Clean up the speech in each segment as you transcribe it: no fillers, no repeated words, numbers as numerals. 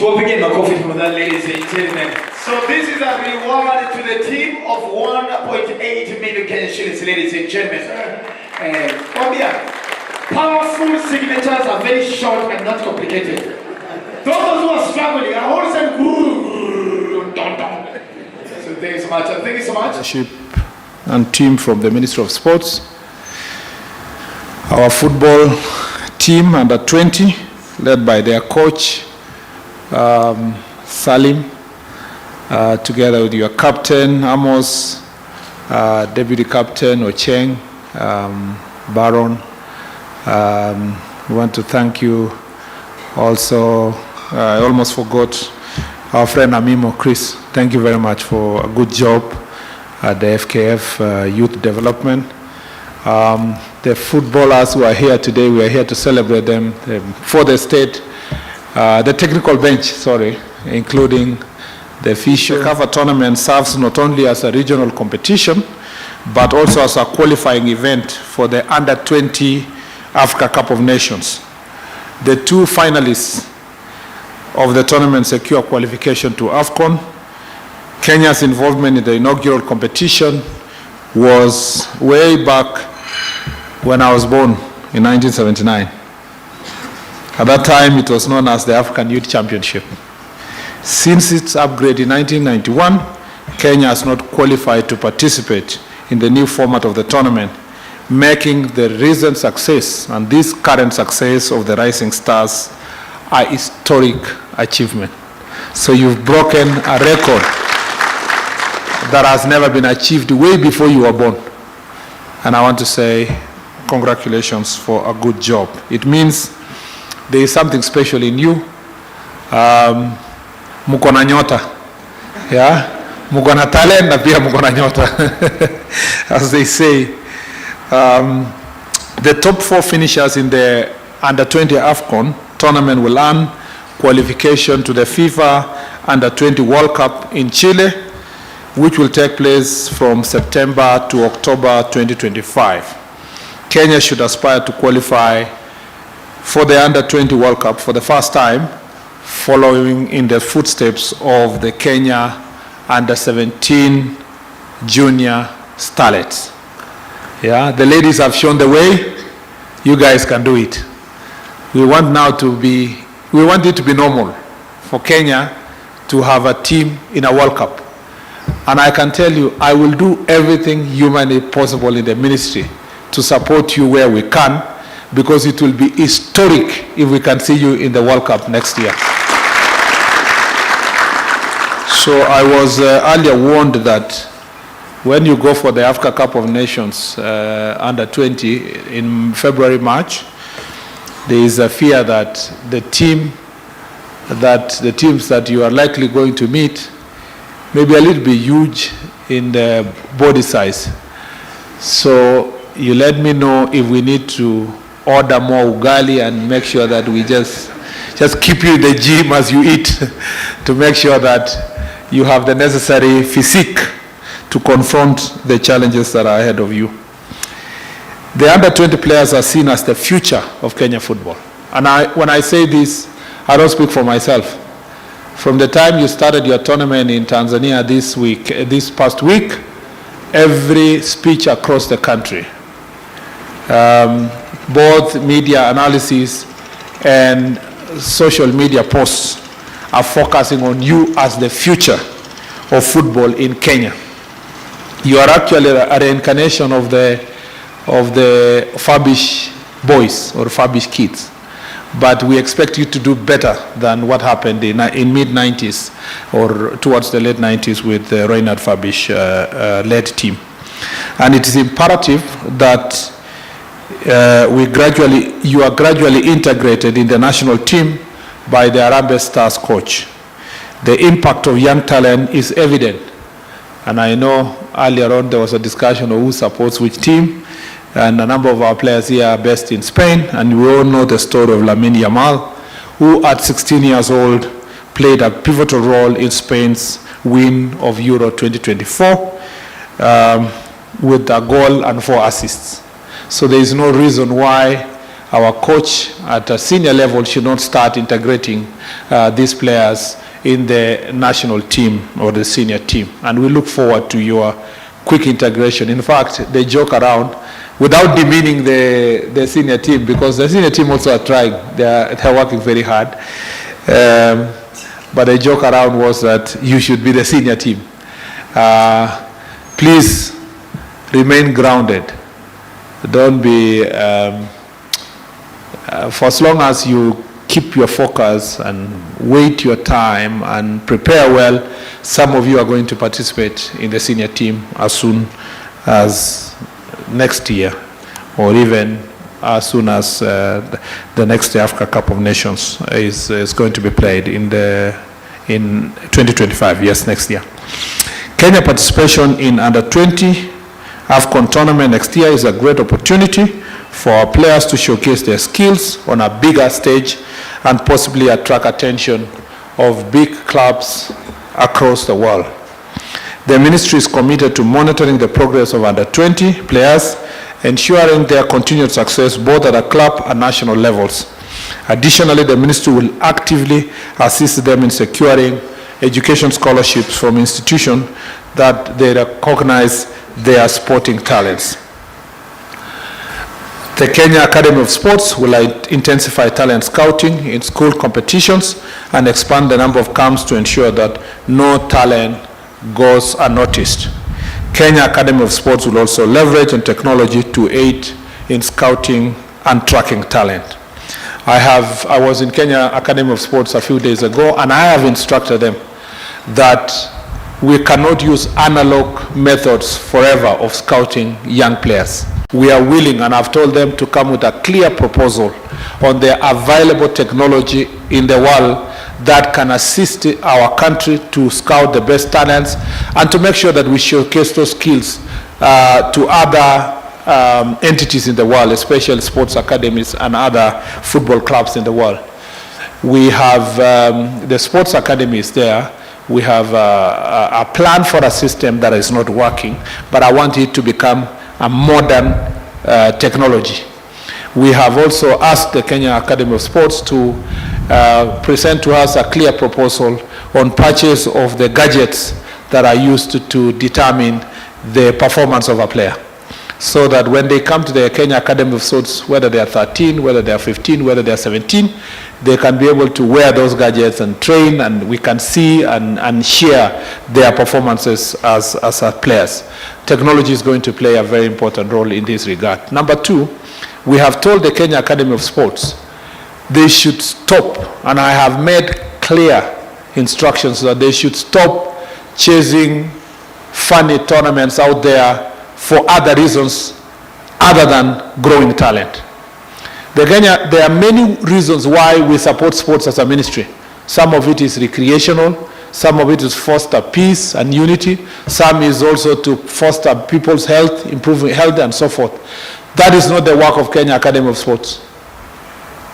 Begin my coffee for that, ladies and gentlemen. So this is a reward to the team of 1.8 million Kenyan shillings, ladies and gentlemen. Powerful signatures are very short and not complicated. Those who are struggling are all saying, so thank you so much. Thank you so much. Leadership and team from the Ministry of Sports, our football team under 20, led by their coach, Salim, together with your captain, Amos, deputy captain, Ocheng, Baron. We want to thank you also. I almost forgot our friend Amimo, Chris. Thank you very much for a good job at the FKF Youth Development. The footballers who are here today, we are here to celebrate them for the state, the technical bench, sorry, including the official. The CAF tournament serves not only as a regional competition, but also as a qualifying event for the Under-20 Africa Cup of Nations. The two finalists of the tournament secure qualification to AFCON. Kenya's involvement in the inaugural competition was way back when I was born in 1979. At that time, it was known as the African Youth Championship. Since its upgrade in 1991, Kenya has not qualified to participate in the new format of the tournament, making the recent success and this current success of the Rising Stars a historic achievement. So you've broken a record that has never been achieved way before you were born. And I want to say congratulations for a good job. It means there is something special in you. Muko na nyota. Yeah? Muko na talent na pia muko na nyota. As they say. The top 4 finishers in the Under-20 AFCON tournament will earn qualification to the FIFA Under-20 World Cup in Chile, which will take place from September to October 2025. Kenya should aspire to qualify for the Under-20 World Cup for the first time, following in the footsteps of the Kenya Under-17 Junior Starlets. Yeah, the ladies have shown the way. You guys can do it. We want it to be normal for Kenya to have a team in a World Cup. And I can tell you, I will do everything humanly possible in the ministry to support you where we can, because it will be historic if we can see you in the World Cup next year. So I was earlier warned that when you go for the Africa Cup of Nations Under-20 in February, March, there is a fear that the teams that you are likely going to meet may be a little bit huge in the body size. So you let me know if we need to order more ugali and make sure that we just keep you in the gym as you eat to make sure that you have the necessary physique to confront the challenges that are ahead of you. The Under-20 players are seen as the future of Kenya football. And when I say this, I don't speak for myself. From the time you started your tournament in Tanzania this past week, every speech across the country, both media analysis and social media posts are focusing on you as the future of football in Kenya. You are actually a reincarnation of the Fabish boys or Fabish kids. But we expect you to do better than what happened in mid-90s or towards the late 90s with the Reinhard Fabish led team. And it is imperative that you are gradually integrated in the national team by the Harambee Stars coach. The impact of young talent is evident. And I know earlier on there was a discussion of who supports which team, and a number of our players here are based in Spain, and we all know the story of Lamine Yamal, who at 16 years old played a pivotal role in Spain's win of Euro 2024 with a goal and 4 assists. So there is no reason why our coach at a senior level should not start integrating these players in the national team or the senior team. And we look forward to your quick integration. In fact, they joke around without demeaning the senior team, because the senior team also are trying. They're working very hard. But the joke around was that you should be the senior team. Please remain grounded. Don't be, for as long as you keep your focus and wait your time and prepare well, some of you are going to participate in the senior team as soon as next year, or even as soon as the next Africa Cup of Nations is going to be played in 2025, yes, next year. Kenya participation in under-20 AFCON tournament next year is a great opportunity for our players to showcase their skills on a bigger stage and possibly attract attention of big clubs across the world. The ministry is committed to monitoring the progress of under-20 players, ensuring their continued success both at a club and national levels. Additionally, the ministry will actively assist them in securing education scholarships from institutions that they recognize their sporting talents. The Kenya Academy of Sports will intensify talent scouting in school competitions and expand the number of camps to ensure that no talent goes unnoticed. Kenya Academy of Sports will also leverage on technology to aid in scouting and tracking talent. I was in Kenya Academy of Sports a few days ago, and I have instructed them that we cannot use analog methods forever of scouting young players. We are willing, and I've told them to come with a clear proposal on the available technology in the world that can assist our country to scout the best talents and to make sure that we showcase those skills to other entities in the world, especially sports academies and other football clubs in the world. We have the sports academies there. We have a plan for a system that is not working, but I want it to become a modern technology. We have also asked the Kenya Academy of Sports to present to us a clear proposal on purchase of the gadgets that are used to determine the performance of a player, so that when they come to the Kenya Academy of Sports, whether they are 13, whether they are 15, whether they are 17, they can be able to wear those gadgets and train, and we can see and share their performances as players. Technology is going to play a very important role in this regard. Number two, we have told the Kenya Academy of Sports they should stop, and I have made clear instructions that they should stop chasing funny tournaments out there for other reasons other than growing talent. There are many reasons why we support sports as a ministry. Some of it is recreational, some of it is foster peace and unity, some is also to foster people's health, improving health and so forth. That is not the work of Kenya Academy of Sports.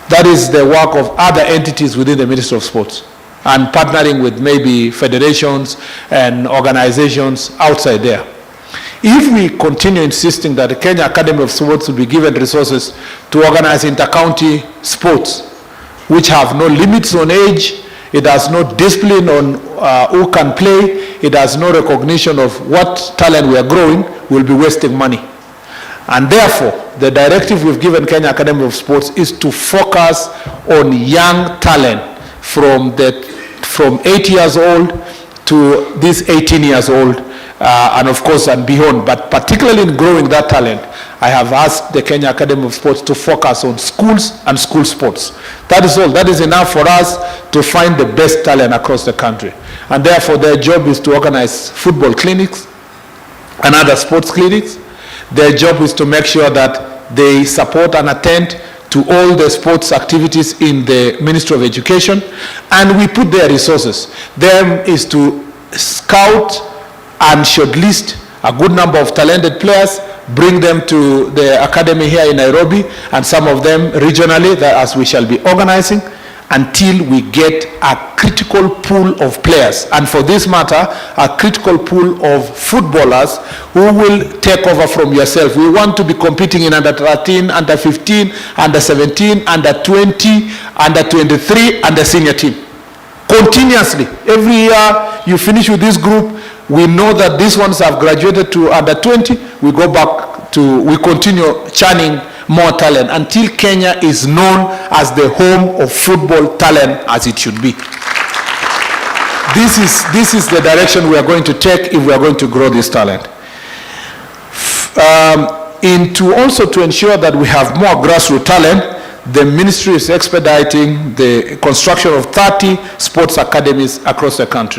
That is the work of other entities within the Ministry of Sports, and partnering with maybe federations and organizations outside there. If we continue insisting that the Kenya Academy of Sports will be given resources to organize inter-county sports, which have no limits on age, it has no discipline on who can play, it has no recognition of what talent we are growing, we'll be wasting money. And therefore, the directive we've given Kenya Academy of Sports is to focus on young talent from 8 years old to these 18 years old, and of course and beyond, but particularly in growing that talent, I have asked the Kenya Academy of Sports to focus on schools and school sports. That is all. That is enough for us to find the best talent across the country. And therefore their job is to organize football clinics and other sports clinics. Their job is to make sure that they support and attend to all the sports activities in the Ministry of Education, and we put their resources. Them is to scout and shortlist a good number of talented players, bring them to the academy here in Nairobi, and some of them regionally, that as we shall be organizing, until we get a critical pool of players, and for this matter, a critical pool of footballers who will take over from yourself. We want to be competing in under 13, under 15, under 17, under 20, under 23, and the senior team. Continuously, every year you finish with this group, we know that these ones have graduated to under 20, we go back to, we continue churning more talent until Kenya is known as the home of football talent as it should be. This is the direction we are going to take if we are going to grow this talent. Also to ensure that we have more grassroots talent, the ministry is expediting the construction of 30 sports academies across the country.